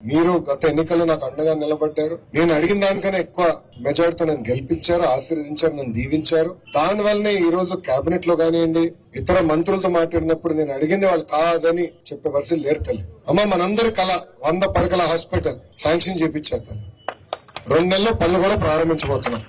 మీరు గత ఎన్నికల్లో నాకు అండగా నిలబడ్డారు. నేను అడిగిన దానికన్నా ఎక్కువ మెజార్టీతో నన్ను గెలిపించారు, ఆశీర్వదించారు, నన్ను దీవించారు. దాని వల్లనే ఈ రోజు కేబినెట్ లో కానివ్వండి, ఇతర మంత్రులతో మాట్లాడినప్పుడు నేను అడిగింది వాళ్ళు కాదని చెప్పే పరిస్థితి లేరు తల్లి. అమ్మ, మనందరి కళ 100 పడకల హాస్పిటల్ శాంక్షన్ చేపించేస్తాను. 2 నెలల్లో పనులు కూడా ప్రారంభించబోతున్నాం.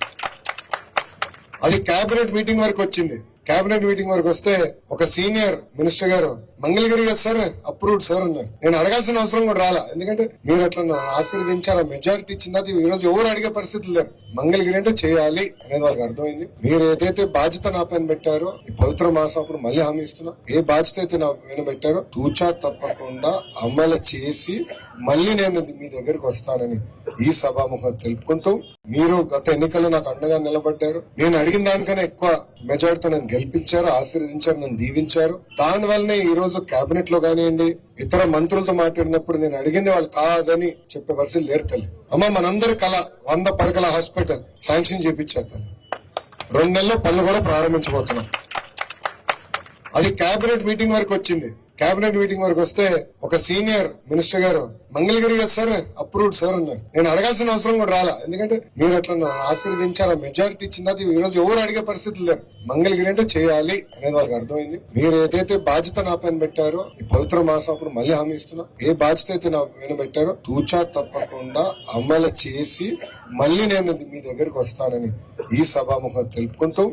అది కేబినెట్ మీటింగ్ వరకు వచ్చింది. కేబినెట్ మీటింగ్ వరకు వస్తే ఒక సీనియర్ మినిస్టర్ గారు, మంగళగిరి కదా సార్, అప్రూవ్డ్ సార్ అన్నారు. నేను అడగాల్సిన అవసరం కూడా రాలా, ఎందుకంటే మీరు అట్లా ఆశీర్వదించారు, మెజారిటీ ఇచ్చింది. అది ఈ రోజు ఎవరు అడిగే పరిస్థితులు లేరు. మంగళగిరి అంటే చేయాలి అనేది వాళ్ళకి అర్థమైంది. మీరు ఏదైతే బాధ్యత నా పైన పెట్టారో, ఈ పవిత్ర మాసం అప్పుడు మళ్ళీ హామీ ఇస్తున్నా, ఏ బాధ్యత అయితే నా పైన పెట్టారో తూచా తప్పకుండా అమలు చేసి మళ్ళీ నేను మీ దగ్గరికి వస్తానని ఈ సభాముఖం తెలుపుకుంటూ, మీరు గత ఎన్నికల్లో నాకు అండగా నిలబడ్డారు. నేను అడిగిన దానికన్నా ఎక్కువ మెజార్టీతో నన్ను గెలిపించారు, ఆశీర్వదించారు, నన్ను దీవించారు. దాని వల్లనే ఈ రోజు కేబినెట్ లో కానివ్వండి, ఇతర మంత్రులతో మాట్లాడినప్పుడు నేను అడిగింది వాళ్ళు కాదని చెప్పే పరిస్థితి లేరు తల్లి. అమ్మ, మనందరి కళ 100 పడకల హాస్పిటల్ శాంక్షన్ చేపించేస్తాను. 2 నెలల్లో పనులు కూడా ప్రారంభించబోతున్నాం. అది కేబినెట్ మీటింగ్ వరకు వచ్చింది. కేబినెట్ మీటింగ్ వరకు వస్తే ఒక సీనియర్ మినిస్టర్ గారు, మంగళగిరి కదా సార్, అప్రూవ్డ్ సార్ అన్నారు. నేను అడగాల్సిన అవసరం కూడా రాలా, ఎందుకంటే మీరు అట్లా ఆశీర్వదించారు, మెజారిటీ ఇచ్చింది. అది ఈ రోజు ఎవరు అడిగే పరిస్థితులు లేరు. మంగళగిరి అంటే చేయాలి అనేది వాళ్ళకి అర్థమైంది. మీరు ఏదైతే బాధ్యత నా పైన పెట్టారో, ఈ పవిత్ర మాసం అప్పుడు మళ్ళీ హామీ ఇస్తున్నా, ఏ బాధ్యత అయితే నా పైన పెట్టారో తూచా తప్పకుండా అమలు చేసి మళ్ళీ నేను మీ దగ్గరికి వస్తానని ఈ సభాముఖం తెలుపుకుంటూ